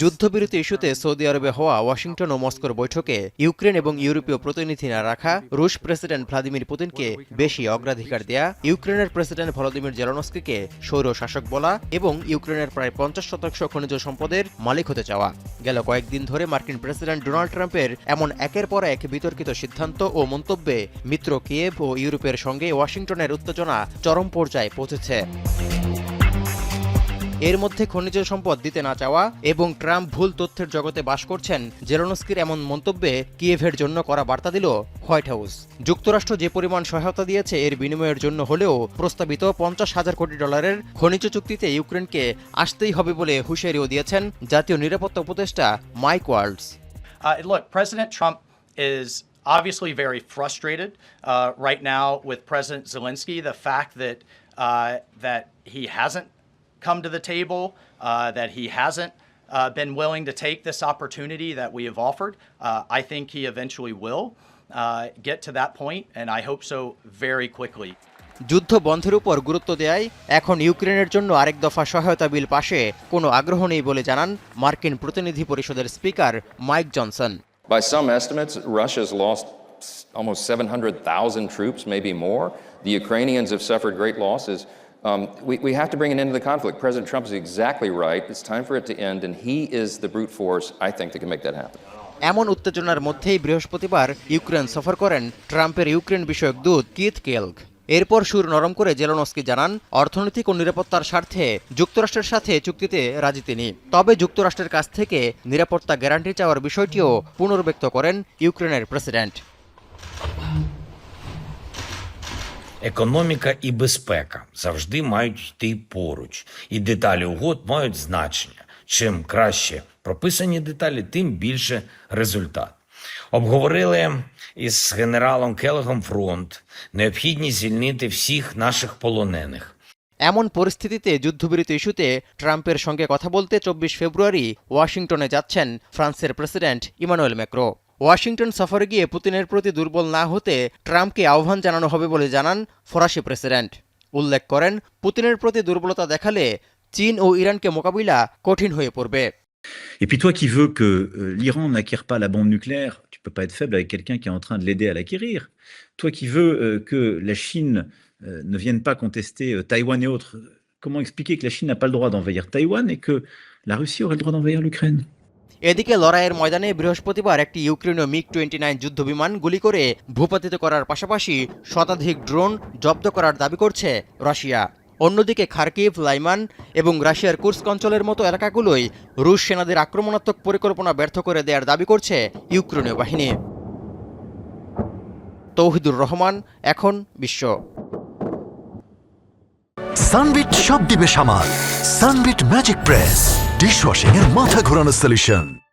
যুদ্ধবিরতি ইস্যুতে সৌদি আরবে হওয়া ওয়াশিংটন ও মস্কোর বৈঠকে ইউক্রেন এবং ইউরোপীয় প্রতিনিধিরা রাখা রুশ প্রেসিডেন্ট ভ্লাদিমির পুতিনকে বেশি অগ্রাধিকার দেয়া, ইউক্রেনের প্রেসিডেন্ট ভলোদিমির জেলেনস্কিকে স্বৈর শাসক বলা এবং ইউক্রেনের প্রায় 50% খনিজ সম্পদের মালিক হতে চাওয়া। গেল কয়েকদিন ধরে মার্কিন প্রেসিডেন্ট ডোনাল্ড ট্রাম্পের এমন একের পর এক বিতর্কিত সিদ্ধান্ত ও মন্তব্যে মিত্র কিয়েভ ও ইউরোপের সঙ্গে ওয়াশিংটনের উত্তেজনা চরম পর্যায়ে পৌঁছেছে। এর মধ্যে খনিজ সম্পদ দিতে না চাওয়া এবং ট্রাম্প ভুল তথ্যের জগতে বাস করছেন জেলেনস্কির এমন মন্তব্যে কিয়েভের জন্য করা বার্তা দিল হোয়াইট হাউস। যুক্তরাষ্ট্র যে পরিমাণ সহায়তা দিয়েছে এর বিনিময়ের জন্য হলেও প্রস্তাবিত $50,000 কোটি খনিজ চুক্তিতে ইউক্রেনকে আসতেই হবে বলে হুঁশিয়ারিও দিয়েছেন জাতীয় নিরাপত্তা উপদেষ্টা mic ওয়ালটজ। Look, President Trump is obviously very frustrated right now with President Zelensky. The fact that he hasn't come to the table, that he hasn't been willing to take this opportunity that we have offered. I think he eventually will get to that point, and I hope so very quickly. যুদ্ধ বন্ধের উপর গুরুত্ব দেয় এখন ইউক্রেনের জন্য আরেক দফা সহায়তা বিল পাশে কোনো আগ্রহ নেই বলে জানান মার্কিন প্রতিনিধি পরিষদের speaker mic Johnson. By some estimates, Russia's lost almost 700,000 troops, maybe more. The Ukrainians have suffered great losses. We have to bring an end to the conflict. President Trump is exactly right. It's time for it to end, and he is the brute force, I think, that can make that happen. এমন উত্তেজনার মধ্যেই বৃহস্পতিবার Ukraine সফর করেন ট্রাম্পের Ukraine বিষয়ক দূত Keith Kellogg. এরপর সুর নরম করে জেলেনস্কি জানান অর্থনৈতিক ও নিরাপত্তার স্বার্থে যুক্তরাষ্ট্রের সাথে চুক্তিতে রাজি তিনি। তবে যুক্তরাষ্ট্রের কাছ থেকে নিরাপত্তা গ্যারান্টি চাওয়ার বিষয়টিও পুনর্ব্যক্ত করেন ইউক্রেনের প্রেসিডেন্ট। Економіка і безпека завжди мають йти поруч, і деталі угод мають значення. Чим краще прописані деталі, тим більше результат. Обговорили із генералом Келлогом фронт, необхідність звільнити всіх наших полонених. এমন পরিস্থিতিতে যুদ্ধবিরতি ইস্যুতে ট্রাম্পের সঙ্গে কথা বলতে 24 ফেব্রুয়ারি ওয়াশিংটনে যাচ্ছেন ফ্রান্সের প্রেসিডেন্ট ইমানুয়েল ম্যাক্রো। ওয়াশিংটন সফরে গিয়ে পুতিনের প্রতি দুর্বল না হতে ট্রাম্পকে আহ্বান জানানো হবে বলে জানান ফরাসি প্রেসিডেন্ট। উল্লেখ করেন পুতিনের প্রতি দুর্বলতা দেখালে চীন ও ইরানকে মোকাবিলা কঠিন হয়ে পড়বে। Et puis toi qui veux que l'Iran n'acquiert pas la bombe nucléaire, tu peux pas être faible avec quelqu'un qui est en train de l'aider à l'acquérir. Toi qui veux que la Chine ne vienne pas contester Taïwan et autres, comment expliquer que la Chine n'a pas le droit d'envahir Taïwan et que la Russie aurait le droit d'envahir l'Ukraine? এদিকে লড়াইয়ের ময়দানে বৃহস্পতিবার একটি ইউক্রেনীয় MiG-29 যুদ্ধবিমান গুলি করে ভূপাতিত করার পাশাপাশি শতাধিক ড্রোন জব্দ করার দাবি করছে রাশিয়া। অন্যদিকে খার্কিভ, লাইমান এবং রাশিয়ার কুর্স্ক অঞ্চলের মতো এলাকাগুলোই রুশ সেনাদের আক্রমণাত্মক পরিকল্পনা ব্যর্থ করে দেওয়ার দাবি করছে ইউক্রেনীয় বাহিনী। তৌহিদুর রহমান, এখন বিশ্ব। সানবিট সব দিবে সামাল। সানবিট ম্যাজিক প্রেস ডিশওয়াশিং এর মাথা ঘোরানো সলিউশন।